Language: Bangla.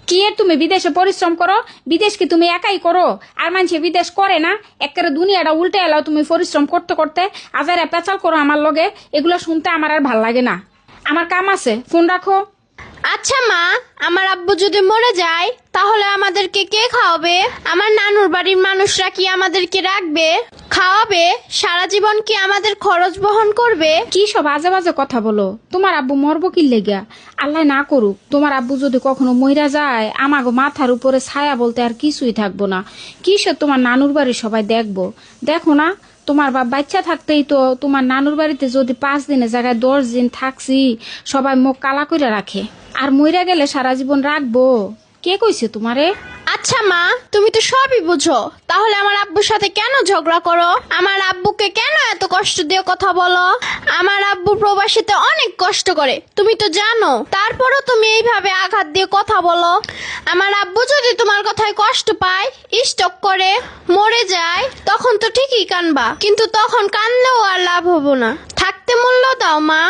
কি এর তুমি বিদেশে পরিশ্রম করো? বিদেশ কি তুমি একাই করো? আর মানুষে বিদেশ করে না? একেবারে দুনিয়াটা উল্টে এলাও তুমি পরিশ্রম করতে করতে। আজারে পেঁচাল করো আমার লগে, এগুলো শুনতে আমার আর ভাল লাগে না। আমার কাম আছে, ফোন রাখো। আচ্ছা মা, আমার আব্বু যদি মরে যায় তাহলে আমাদেরকে কে খাওয়াবে? আমার নানুর বাড়ির মানুষরা কি আমাদেরকে রাখবে, খাওয়াবে? সারা জীবন কি আমাদের খরচ বহন করবে? কি সব আজে বাজে কথা বলো? তোমার আব্বু মরবো কি লেগা? আল্লাহ না করুক, তোমার আব্বু যদি কখনো মইরা যায়, আমাগো মাথার উপরে ছায়া বলতে আর কিছুই থাকবো না। কিসের তোমার নানুর বাড়ি সবাই দেখবো? দেখো না, তোমার বাপ বাচ্চা থাকতেই তো তোমার নানুর বাড়িতে যদি 5 দিনের জায়গায় 10 দিন থাকছি, সবাই মুখ কালা করে রাখে। আর মইরা গেলে সারা জীবন রাখবো? কে কইছে তোমারে? আচ্ছা মা, তুমি তো সবই বুঝো, তাহলে আমার আব্বুর সাথে কেন ঝগড়া করো? আমার আব্বুকে কেন এত কষ্ট দিয়ে কথা বলো? আমার আব্বু প্রবাসীতে অনেক কষ্ট করে, তুমি তো জানো, তারপরও তুমি এইভাবে আঘাত দিয়ে কথা বলো। আমার আব্বু যদি তোমার কথায় কষ্ট পায়, স্ট্রোক করে মরে যায়, তখন তো ঠিকই কানবা, কিন্তু তখন কানলেও আর লাভ হবো না। থাকতে মূল্য দাও মা।